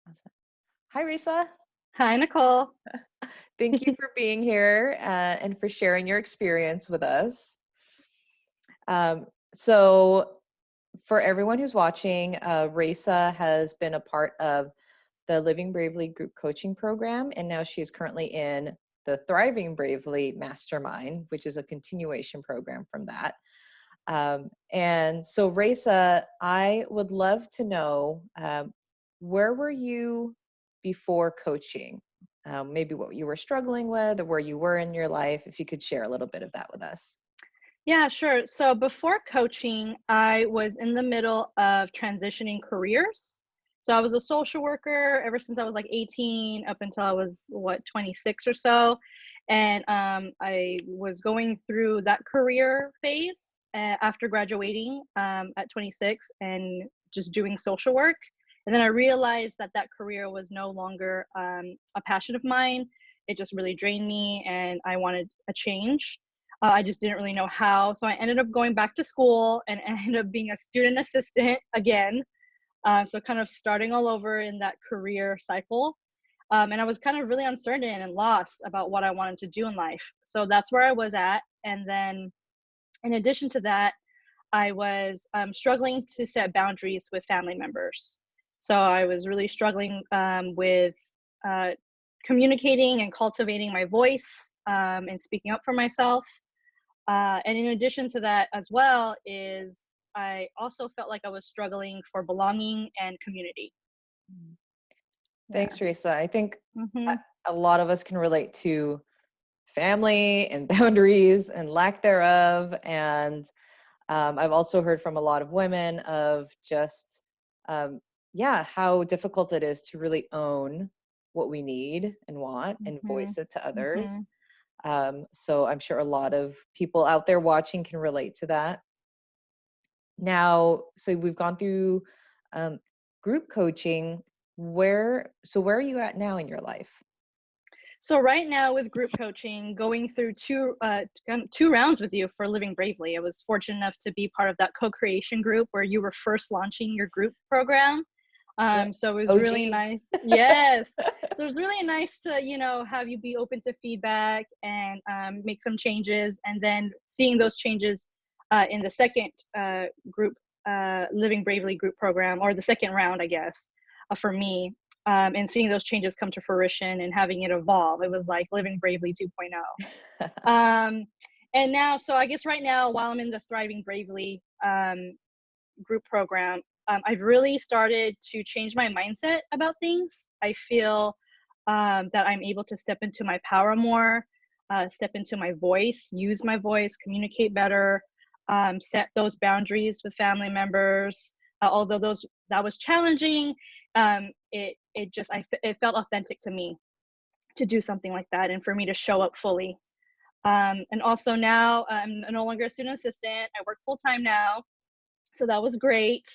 Awesome. Hi, Raisa. Hi, Nicole. Thank you for being here and for sharing your experience with us. So, for everyone who's watching, Raisa has been a part of the Living Bravely group coaching program, and now she is currently in the Thriving Bravely Mastermind, which is a continuation program from that. And so, Raisa, I would love to know where were you before coaching? Maybe what you were struggling with or where you were in your life, if you could share a little bit of that with us. Yeah, sure. So before coaching, I was in the middle of transitioning careers. So I was a social worker ever since I was like 18 up until I was, 26 or so. And I was going through that career phase after graduating at 26 and just doing social work. And then I realized that that career was no longer a passion of mine. It just really drained me and I wanted a change. I just didn't really know how. So I ended up going back to school and ended up being a student assistant again. So kind of starting all over in that career cycle. And I was kind of really uncertain and lost about what I wanted to do in life. So that's where I was at. And then in addition to that, I was struggling to set boundaries with family members. So I was really struggling with uh, communicating and cultivating my voice and speaking up for myself. And in addition to that, as well, is I also felt like I was struggling for belonging and community. Mm. Yeah. Thanks, Risa. I think a Hmm. a lot of us can relate to family and boundaries and lack thereof. And I've also heard from a lot of women of just, um, yeah, how difficult it is to really own what we need and want and Hmm. voice it to others. Hmm. So I'm sure a lot of people out there watching can relate to that. Now, so we've gone through um, group coaching. Where are you at now in your life? So right now with group coaching, going through two rounds with you for Living Bravely, I was fortunate enough to be part of that co-creation group where you were first launching your group program. Yep. So it was really OG. nice. Yes. So it was really nice to, have you be open to feedback and make some changes. And then seeing those changes in the second group, Living Bravely group program, or the second round, I guess, for me, and seeing those changes come to fruition and having it evolve. It was like Living Bravely 2.0. And now, so I guess right now, while I'm in the Thriving Bravely group program, I've really started to change my mindset about things. I feel that I'm able to step into my power more, step into my voice, use my voice, communicate better, set those boundaries with family members. Although that was challenging, it felt authentic to me to do something like that and for me to show up fully. And also now I'm no longer a student assistant. I work full time now, so that was great.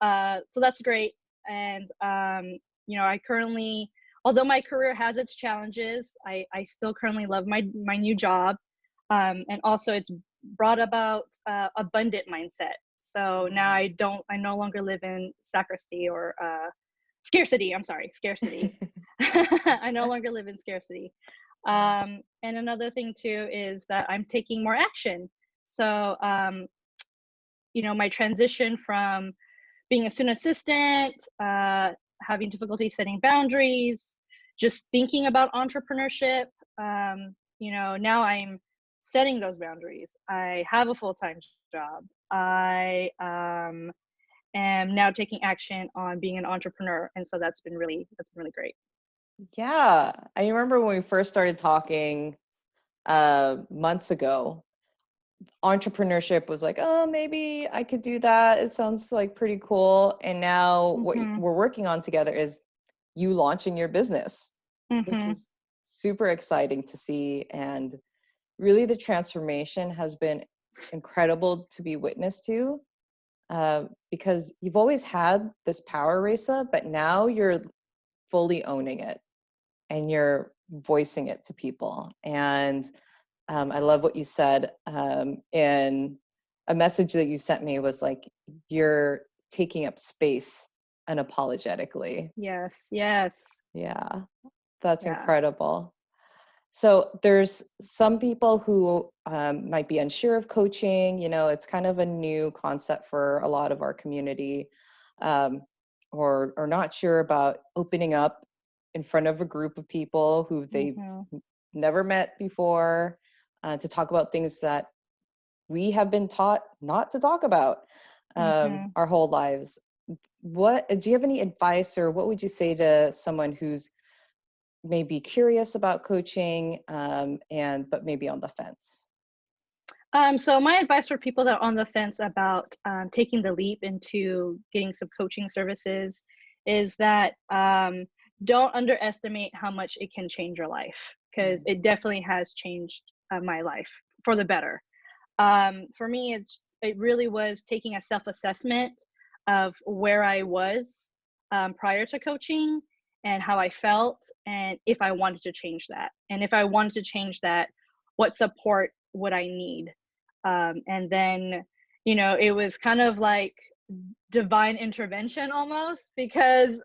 So that's great. And I currently, although my career has its challenges, I still currently love my new job. And also it's brought about abundant mindset. So now I no longer live in scarcity or scarcity. I'm sorry, scarcity. I no longer live in scarcity. And another thing too is that I'm taking more action. So my transition from being a student assistant, having difficulty setting boundaries, just thinking about entrepreneurship. Now I'm setting those boundaries. I have a full time job. I am now taking action on being an entrepreneur, and so that's been really great. Yeah, I remember when we first started talking months ago. Entrepreneurship was like, oh, maybe I could do that. It sounds like pretty cool. And now what Mm-hmm. we're working on together is you launching your business, which Mm-hmm. is super exciting to see. And really, the transformation has been incredible to be witness to, because you've always had this power, Risa, but now you're fully owning it and you're voicing it to people. And I love what you said in a message that you sent me was like, you're taking up space unapologetically. Yes. Yes. Yeah, that's Yeah. incredible. So there's some people who might be unsure of coaching. You know, it's kind of a new concept for a lot of our community, um, or not sure about opening up in front of a group of people who they've Mhm. never met before, to talk about things that we have been taught not to talk about Mhm. our whole lives. What do you have any advice, or what would you say to someone who's maybe curious about coaching, and but maybe on the fence? So my advice for people that are on the fence about taking the leap into getting some coaching services is that don't underestimate how much it can change your life, because Mm, it definitely has changed my life for the better. For me, it really was taking a self-assessment of where I was prior to coaching and how I felt, and if I wanted to change that. And if I wanted to change that, what support would I need? And then, it was kind of like divine intervention almost, because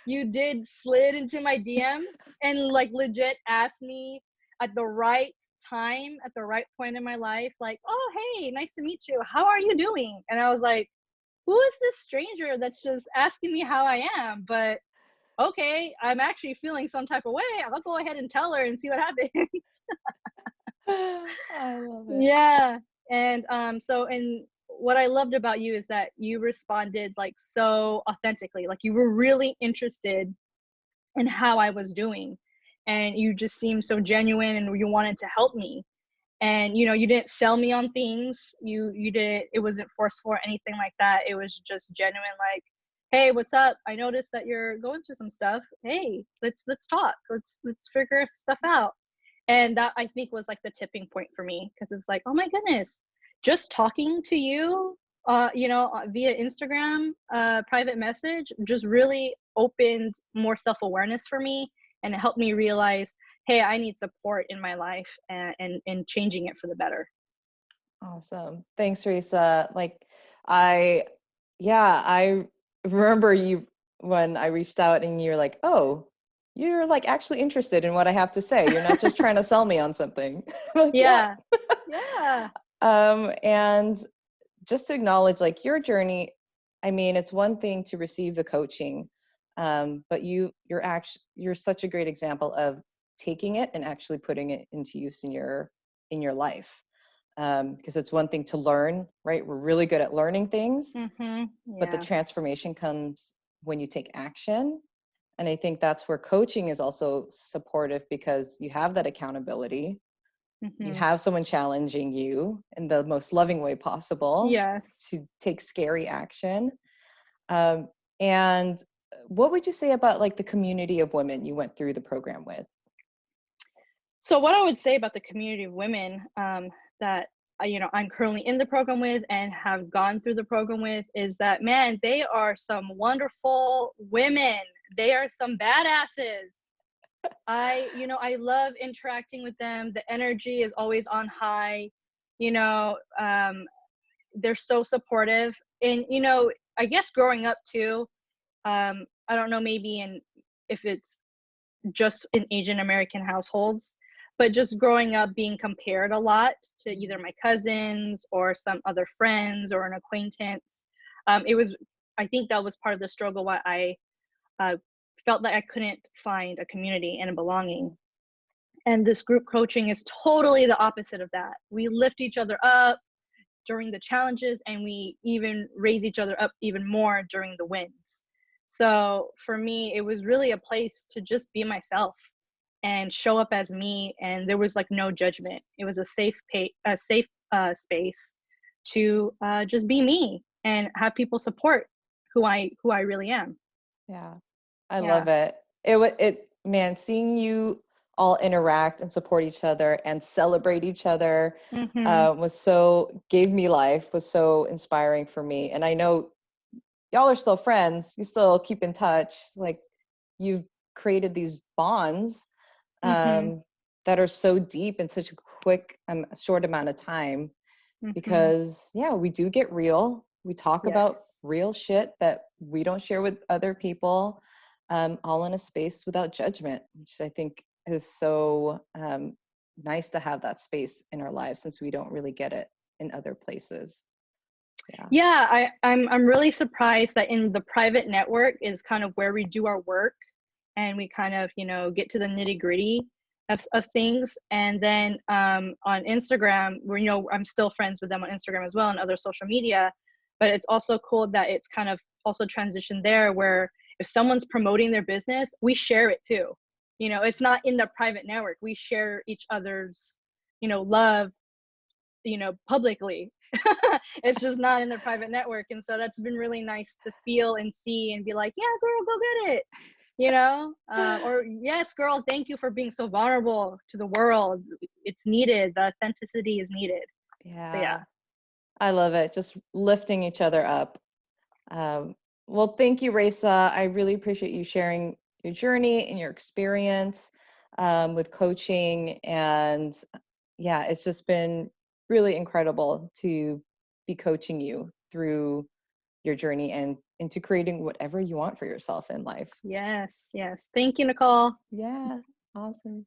you did slid into my DMs and like legit asked me at the right time, at the right point in my life, like, oh, hey, nice to meet you. How are you doing? And I was like, who is this stranger that's just asking me how I am? But okay, I'm actually feeling some type of way. I'll go ahead and tell her and see what happens. I love it. Yeah. And and what I loved about you is that you responded like so authentically. Like you were really interested in how I was doing. And you just seemed so genuine and you wanted to help me. And you didn't sell me on things. You did it wasn't forceful or anything like that. It was just genuine, like, hey, what's up? I noticed that you're going through some stuff. Hey, let's talk. Let's figure stuff out. And that, I think, was like the tipping point for me, because it's like, oh my goodness, just talking to you via Instagram, private message, just really opened more self-awareness for me, and it helped me realize, hey, I need support in my life, and changing it for the better. Awesome. Thanks, Teresa. Like, I, yeah, I remember you when I reached out and you're like, oh, you're like actually interested in what I have to say. You're not just trying to sell me on something. Like, yeah. Yeah. Yeah. And just to acknowledge like your journey. I mean, it's one thing to receive the coaching, but you're such a great example of taking it and actually putting it into use in your life. Because it's one thing to learn, right? We're really good at learning things, but the Yeah. transformation comes when you take action. And I think that's where coaching is also supportive, because you have that accountability. You hmm have someone challenging you in the most loving way possible Yes. to take scary action. Um, and what would you say about like the community of women you went through the program with? So what I would say about the community of women that I'm currently in the program with and have gone through the program with is that, man, they are some wonderful women. They are some badasses. I love interacting with them. The energy is always on high. You know, they're so supportive, and I guess growing up too. I don't know, maybe in if it's just in Asian American households, but just growing up being compared a lot to either my cousins or some other friends or an acquaintance. It was, I think that was part of the struggle why I uh, felt that I couldn't find a community and a belonging. And this group coaching is totally the opposite of that. We lift each other up during the challenges, and we even raise each other up even more during the wins. So for me, it was really a place to just be myself and show up as me, and there was like no judgment. It was a safe space to just be me and have people support who I really am. Yeah, I love Yeah. it. Man, seeing you all interact and support each other and celebrate each other, Mhm. gave me life, was so inspiring for me. And I know y'all are still friends, you still keep in touch. Like, you've created these bonds, Mhm. um, that are so deep in such a short amount of time. Mhm. Because yeah, we do get real. We talk about Yes. real shit that we don't share with other people, all in a space without judgment, which I think is so nice to have that space in our lives, since we don't really get it in other places. Yeah. Yeah, I'm really surprised that in the private network is kind of where we do our work, and we kind of, you know, get to the nitty-gritty of things. And then on Instagram, where, you know, I'm still friends with them on Instagram as well and other social media, but it's also cool that it's kind of also transitioned there, where if someone's promoting their business, we share it too. You know, it's not in the private network. We share each other's, you know, love, you know, publicly. It's just not in the private network. And so that's been really nice to feel and see and be like, yeah, girl, go get it, you know. Or yes, girl, thank you for being so vulnerable to the world. It's needed. The authenticity is needed. So yeah. Yeah. I love it. Just lifting each other up. Um, well, thank you, Raisa. I really appreciate you sharing your journey and your experience with coaching. And yeah, it's just been really incredible to be coaching you through your journey and into creating whatever you want for yourself in life. Yes, yes, thank you, Nicole. Yeah, awesome.